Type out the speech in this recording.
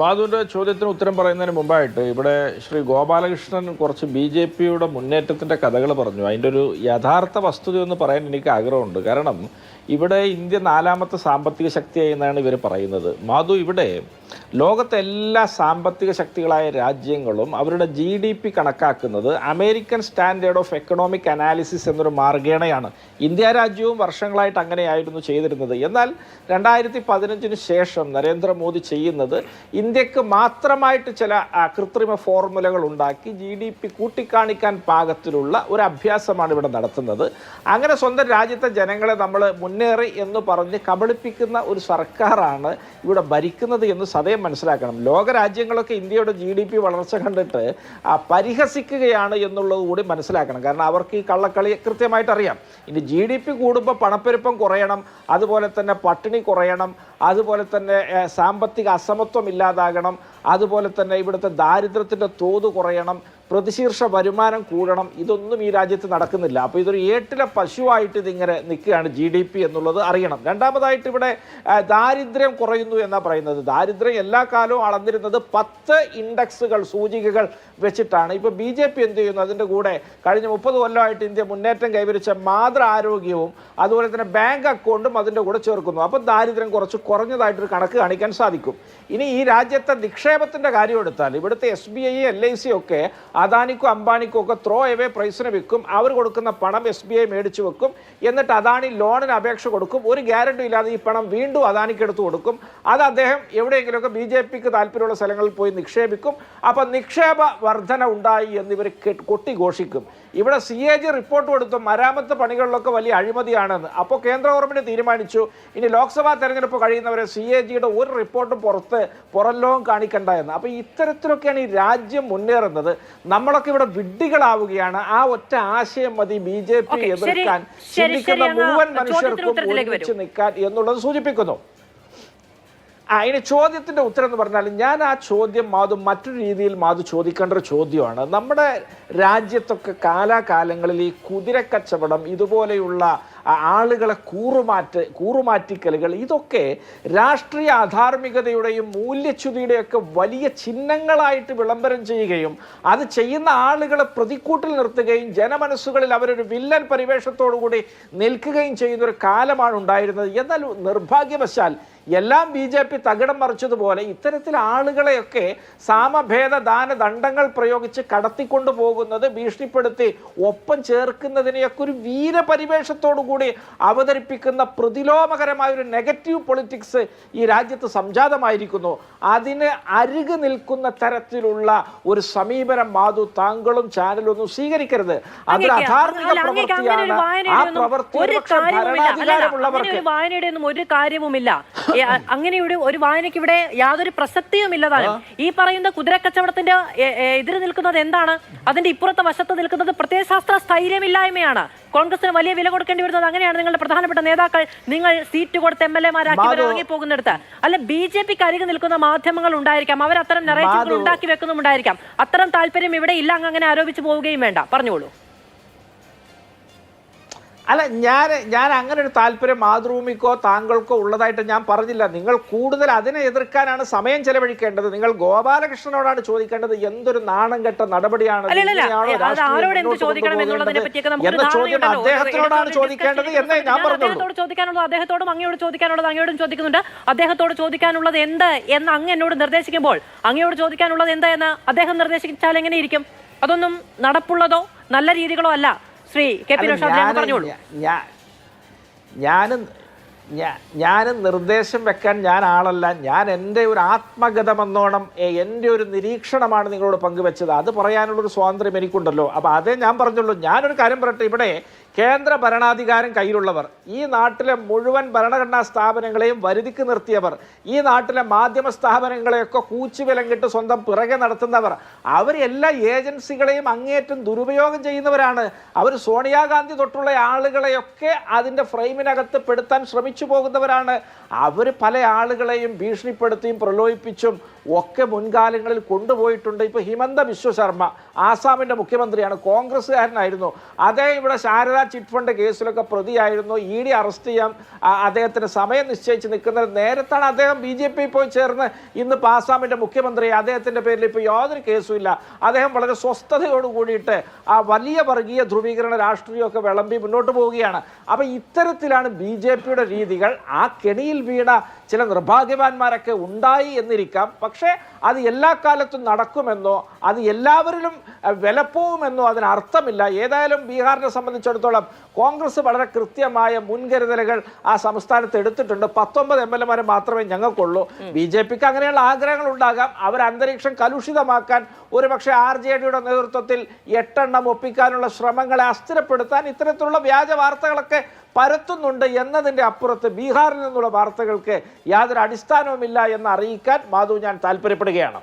മാധുവിൻ്റെ ചോദ്യത്തിന് ഉത്തരം പറയുന്നതിന് മുമ്പായിട്ട് ഇവിടെ ശ്രീ ഗോപാലകൃഷ്ണൻ കുറച്ച് BJPയുടെ മുന്നേറ്റത്തിൻ്റെ കഥകൾ പറഞ്ഞു. അതിൻ്റെ ഒരു യഥാർത്ഥ വസ്തുതയൊന്ന് പറയാൻ എനിക്ക് ആഗ്രഹമുണ്ട്. കാരണം ഇവിടെ ഇന്ത്യ 4ാമത്തെ സാമ്പത്തിക ശക്തിയായി എന്നാണ് ഇവർ പറയുന്നത്. മാധു, ഇവിടെ ലോകത്തെ എല്ലാ സാമ്പത്തിക ശക്തികളായ രാജ്യങ്ങളും അവരുടെ GDP കണക്കാക്കുന്നത് American standard of economic analysis എന്നൊരു മാർഗേണയാണ്. ഇന്ത്യ രാജ്യവും വർഷങ്ങളായിട്ട് അങ്ങനെയായിരുന്നു ചെയ്തിരുന്നത്. എന്നാൽ 2015 ശേഷം നരേന്ദ്രമോദി ചെയ്യുന്നത് ഇന്ത്യക്ക് മാത്രമായിട്ട് ചില കൃത്രിമ ഫോർമുലകൾ ഉണ്ടാക്കി GDP കൂട്ടിക്കാണിക്കാൻ പാകത്തിലുള്ള ഒരു അഭ്യാസമാണ് ഇവിടെ നടത്തുന്നത്. അങ്ങനെ സ്വന്തം രാജ്യത്തെ ജനങ്ങളെ നമ്മൾ മുന്നേറി എന്ന് പറഞ്ഞ് കബളിപ്പിക്കുന്ന ഒരു സർക്കാരാണ് ഇവിടെ ഭരിക്കുന്നത് എന്ന് സദയം മനസ്സിലാക്കണം. ലോകരാജ്യങ്ങളൊക്കെ ഇന്ത്യയുടെ GDP വളർച്ച കണ്ടിട്ട് പരിഹസിക്കുകയാണ് എന്നുള്ളത് കൂടി മനസ്സിലാക്കണം. കാരണം അവർക്ക് ഈ കള്ളക്കളി കൃത്യമായിട്ട് അറിയാം. ഇനി GDP കൂടുമ്പോൾ പണപ്പെരുപ്പം കുറയണം, അതുപോലെ തന്നെ പട്ടിണി കുറയണം, അതുപോലെ തന്നെ സാമ്പത്തിക അസമത്വം ഇല്ലാതാകണം, അതുപോലെ തന്നെ ഇവിടുത്തെ ദാരിദ്ര്യത്തിൻ്റെ തോത് കുറയണം, പ്രതിശീർഷ വരുമാനം കൂടണം. ഇതൊന്നും ഈ രാജ്യത്ത് നടക്കുന്നില്ല. അപ്പോൾ ഇതൊരു ഏട്ടിലെ പശുവായിട്ട് ഇതിങ്ങനെ നിൽക്കുകയാണ് GDP എന്നുള്ളത് അറിയണം. രണ്ടാമതായിട്ട് ഇവിടെ ദാരിദ്ര്യം കുറയുന്നു എന്നാണ് പറയുന്നത്. ദാരിദ്ര്യം എല്ലാ കാലവും അളന്നിരുന്നത് 10 ഇൻഡെക്സുകൾ, സൂചികകൾ വെച്ചിട്ടാണ്. ഇപ്പോൾ BJP എന്ത് ചെയ്യുന്നു? അതിൻ്റെ കൂടെ കഴിഞ്ഞ 30 കൊല്ലമായിട്ട് ഇന്ത്യ മുന്നേറ്റം കൈവരിച്ച മാതൃ ആരോഗ്യവും അതുപോലെ തന്നെ ബാങ്ക് അക്കൗണ്ടും അതിൻ്റെ കൂടെ ചേർക്കുന്നു. അപ്പോൾ ദാരിദ്ര്യം കുറച്ച് കുറഞ്ഞതായിട്ടൊരു കണക്ക് കാണിക്കാൻ സാധിക്കും. ഇനി ഈ രാജ്യത്തെ നിക്ഷേപത്തിൻ്റെ കാര്യം എടുത്താൽ ഇവിടുത്തെ SBI, LIC ഒക്കെ അദാനിക്കും അംബാനിക്കും ഒക്കെ ത്രോ എവേ പ്രൈസിന് വിൽക്കും. അവർ കൊടുക്കുന്ന പണം SBI മേടിച്ചു വെക്കും. എന്നിട്ട് അദാനി ലോണിന് അപേക്ഷ കൊടുക്കും. ഒരു ഗ്യാരണ്ടി ഇല്ലാതെ ഈ പണം വീണ്ടും അദാനിക്ക് എടുത്ത് കൊടുക്കും. അത് അദ്ദേഹം എവിടെയെങ്കിലുമൊക്കെ BJPക്ക് താല്പര്യമുള്ള സ്ഥലങ്ങളിൽ പോയി നിക്ഷേപിക്കും. അപ്പം നിക്ഷേപ വർധന ഉണ്ടായി എന്നിവർ കൊട്ടിഘോഷിക്കും. ഇവിടെ CAG റിപ്പോർട്ട് കൊടുത്തു മരാമത്ത് പണികളിലൊക്കെ വലിയ അഴിമതിയാണെന്ന്. അപ്പോൾ കേന്ദ്ര ഗവൺമെൻറ് തീരുമാനിച്ചു ഇനി ലോക്സഭാ തെരഞ്ഞെടുപ്പ് കഴിയുന്നവരെ CAGയുടെ ഒരു റിപ്പോർട്ടും പുറം ലോകം കാണിക്കണ്ട എന്ന്. അപ്പോൾ ഇത്തരത്തിലൊക്കെയാണ് ഈ രാജ്യം മുന്നേറുന്നത്. നമ്മളൊക്കെ ഇവിടെ വിഡ്ഢികളാവുകയാണ്. ആ ഒറ്റ ആശയം മതി BJP എതിർക്കാൻ ചിന്തിക്കുന്ന മുഴുവൻ മനുഷ്യർക്കും ഒരുമിച്ച് നിൽക്കാൻ എന്നുള്ളത് സൂചിപ്പിക്കുന്നു. ഇനി ചോദ്യത്തിൻ്റെ ഉത്തരം എന്ന് പറഞ്ഞാൽ ഞാൻ ആ ചോദ്യം മറ്റൊരു രീതിയിൽ ചോദിക്കേണ്ട ഒരു ചോദ്യമാണ്. നമ്മുടെ രാജ്യത്തൊക്കെ കാലാകാലങ്ങളിൽ ഈ കുതിരക്കച്ചവടം, ഇതുപോലെയുള്ള ആളുകളെ കൂറുമാറ്റിക്കലുകൾ, ഇതൊക്കെ രാഷ്ട്രീയ അധാർമികതയുടെയും മൂല്യച്യുതിയുടെയൊക്കെ വലിയ ചിഹ്നങ്ങളായിട്ട് വിളംബരം ചെയ്യുകയും അത് ചെയ്യുന്ന ആളുകളെ പ്രതിക്കൂട്ടിൽ നിർത്തുകയും ജനമനസ്സുകളിൽ അവരൊരു വില്ലൻ പരിവേഷത്തോടുകൂടി നിൽക്കുകയും ചെയ്യുന്നൊരു കാലമാണ് ഉണ്ടായിരുന്നത്. എന്നാൽ നിർഭാഗ്യവശാൽ എല്ലാം BJP തകിടം മറിച്ചതുപോലെ ഇത്തരത്തിൽ ആളുകളെയൊക്കെ സാമഭേദ ദണ്ഡങ്ങൾ പ്രയോഗിച്ച് കടത്തിക്കൊണ്ടു പോകുന്നത്, ഭീഷണിപ്പെടുത്തി ഒപ്പം ചേർക്കുന്നതിനെയൊക്കെ ഒരു വീരപരിവേഷത്തോടു കൂടി അവതരിപ്പിക്കുന്ന പ്രതിലോമകരമായ ഒരു നെഗറ്റീവ് പൊളിറ്റിക്സ് ഈ രാജ്യത്ത് സംജാതമായിരിക്കുന്നു. അതിന് അരുകി നിൽക്കുന്ന തരത്തിലുള്ള ഒരു സമീപനം താങ്കളും ചാനലൊന്നും സ്വീകരിക്കരുത്. അതൊരു അധാർമിക പ്രവൃത്തിയാണ്. ആ പ്രവൃത്തി ഭരണാധികാരമുള്ളവർക്ക് ഒരു കാര്യവുമില്ല. അങ്ങനെയുടെ ഒരു വായനയ്ക്ക് ഇവിടെ യാതൊരു പ്രസക്തിയും ഇല്ലതാണ്. ഈ പറയുന്ന കുതിരക്കച്ചവടത്തിന്റെ എതിര് നിൽക്കുന്നത് എന്താണ്? അതിന്റെ ഇപ്പുറത്തെ വശത്ത് നിൽക്കുന്നത് പ്രത്യയശാസ്ത്ര സ്ഥൈര്യമില്ലായ്മയാണ്. കോൺഗ്രസിന് വലിയ വില കൊടുക്കേണ്ടി വരുന്നത് അങ്ങനെയാണ്. നിങ്ങളുടെ പ്രധാനപ്പെട്ട നേതാക്കൾ നിങ്ങൾ സീറ്റ് കൊടുത്ത് MLA-മാരാക്കി ഇറങ്ങി പോകുന്നിടത്ത് അല്ല BJPക്ക് അരികെ നിൽക്കുന്ന മാധ്യമങ്ങൾ ഉണ്ടായിരിക്കാം. അവർ അത്തരം നെറേറ്റീവുകൾ ഉണ്ടാക്കി വെക്കുന്നുണ്ടായിരിക്കാം. അത്തരം താല്പര്യം ഇവിടെ ഇല്ല. അങ്ങനെ ആരോപിച്ചു പോവുകയും വേണ്ട. പറഞ്ഞോളൂ. അല്ല, ഞാൻ അങ്ങനെ ഒരു താല്പര്യം മാതൃഭൂമിക്കോ താങ്കൾക്കോ ഉള്ളതായിട്ട് ഞാൻ പറഞ്ഞില്ല. നിങ്ങൾ കൂടുതൽ അതിനെ എതിർക്കാനാണ് സമയം ചെലവഴിക്കേണ്ടത്. നിങ്ങൾ ഗോപാലകൃഷ്ണനോടാണ് ചോദിക്കേണ്ടത് എന്തൊരു നാണം കെട്ട നടപടിയാണ് എന്ന ചോദ്യം അദ്ദേഹത്തിനോടാണ് ചോദിക്കേണ്ടത് എന്നേ ഞാൻ പറഞ്ഞുള്ളൂ. ചോദിക്കാനുള്ളത് അദ്ദേഹത്തോടും അങ്ങയോട് ചോദിക്കാനുള്ളത് അങ്ങയോടും ചോദിക്കുന്നുണ്ട്. അദ്ദേഹത്തോട് ചോദിക്കാനുള്ളത് എന്ത് എന്ന് അങ്ങ് എന്നോട് നിർദ്ദേശിക്കുമ്പോൾ അങ്ങയോട് ചോദിക്കാനുള്ളത് എന്താ എന്ന് അദ്ദേഹം നിർദ്ദേശിച്ചാൽ എങ്ങനെയിരിക്കും? അതൊന്നും നടപ്പുള്ളതോ നല്ല രീതികളോ അല്ല. ശ്രീ KP നൗഷാദ് പറഞ്ഞോളൂ. ഞാനും നിർദ്ദേശം വെക്കാൻ ഞാൻ ആളല്ല. ഞാൻ എൻ്റെ ഒരു ആത്മഗതമെന്നോണം എൻ്റെ ഒരു നിരീക്ഷണമാണ് നിങ്ങളോട് പങ്കുവെച്ചത്. അത് പറയാനുള്ളൊരു സ്വാതന്ത്ര്യം എനിക്കുണ്ടല്ലോ. അപ്പോൾ അതേ ഞാൻ പറഞ്ഞുള്ളൂ. ഞാനൊരു കാര്യം പറയട്ടെ. ഇവിടെ കേന്ദ്ര ഭരണാധികാരം കയ്യിലുള്ളവർ, ഈ നാട്ടിലെ മുഴുവൻ ഭരണഘടനാ സ്ഥാപനങ്ങളെയും വരുതിക്ക് നിർത്തിയവർ, ഈ നാട്ടിലെ മാധ്യമ സ്ഥാപനങ്ങളെയൊക്കെ കൂച്ചുവിലങ്ങിട്ട് സ്വന്തം പിറകെ നടത്തുന്നവർ, അവർ എല്ലാ ഏജൻസികളെയും അങ്ങേയറ്റം ദുരുപയോഗം ചെയ്യുന്നവരാണ്. അവർ സോണിയാഗാന്ധി തൊട്ടുള്ള ആളുകളെയൊക്കെ അതിൻ്റെ ഫ്രെയിമിനകത്ത് പെടുത്താൻ ശ്രമിച്ചു പോകുന്നവരാണ്. അവർ പല ആളുകളെയും ഭീഷണിപ്പെടുത്തിയും പ്രലോഭിപ്പിച്ചും ഒക്കെ മുൻകാലങ്ങളിൽ കൊണ്ടുപോയിട്ടുണ്ട്. ഇപ്പോൾ ഹിമന്ത ബിശ്വ ശർമ്മ ആസാമിൻ്റെ മുഖ്യമന്ത്രിയാണ്, കോൺഗ്രസ്സുകാരനായിരുന്നു. അദ്ദേഹം ഇവിടെ ശാരദ ചിറ്റ് ഫണ്ട് കേസിലൊക്കെ പ്രതിയായിരുന്നു. ED അറസ്റ്റ് ചെയ്യാൻ അദ്ദേഹത്തിന് സമയം നിശ്ചയിച്ച് നിൽക്കുന്നത് നേരത്താണ് അദ്ദേഹം BJP പോയി ചേർന്ന് ഇന്ന് ആസാമിൻ്റെ മുഖ്യമന്ത്രി. അദ്ദേഹത്തിൻ്റെ പേരിൽ ഇപ്പോൾ യാതൊരു കേസും ഇല്ല. അദ്ദേഹം വളരെ സ്വസ്ഥതയോട് കൂടിയിട്ട് ആ വലിയ വർഗീയ ധ്രുവീകരണ രാഷ്ട്രീയമൊക്കെ വിളമ്പി മുന്നോട്ട് പോവുകയാണ്. അപ്പം ഇത്തരത്തിലാണ് BJPയുടെ രീതികൾ. ആ കെണിയിൽ വീണ ചില നിർഭാഗ്യവാന്മാരൊക്കെ ഉണ്ടായി എന്നിരിക്കാം. പക്ഷേ അത് എല്ലാ കാലത്തും നടക്കുമെന്നോ അത് എല്ലാവരിലും വിലപ്പോവുമെന്നോ അതിനർത്ഥമില്ല. ഏതായാലും ബീഹാറിനെ സംബന്ധിച്ചിടത്തോളം കോൺഗ്രസ് വളരെ കൃത്യമായ മുൻകരുതലുകൾ ആ സംസ്ഥാനത്ത് എടുത്തിട്ടുണ്ട്. 19 MLA മാത്രമേ ഞങ്ങൾക്കുള്ളൂ. BJPക്ക് അങ്ങനെയുള്ള ആഗ്രഹങ്ങൾ ഉണ്ടാകാം. അവർ അന്തരീക്ഷം കലുഷിതമാക്കാൻ ഒരുപക്ഷെ RJDയുടെ നേതൃത്വത്തിൽ 8 എണ്ണം ഒപ്പിക്കാനുള്ള ശ്രമങ്ങളെ അസ്ഥിരപ്പെടുത്താൻ ഇത്തരത്തിലുള്ള വ്യാജ വാർത്തകളൊക്കെ പരത്തുന്നുണ്ട് എന്നതിൻ്റെ അപ്പുറത്ത് ബീഹാറിൽ നിന്നുള്ള വാർത്തകൾക്ക് യാതൊരു അടിസ്ഥാനവുമില്ല എന്ന് അറിയിക്കാൻ മാധു ഞാൻ താല്പര്യപ്പെടുകയാണ്.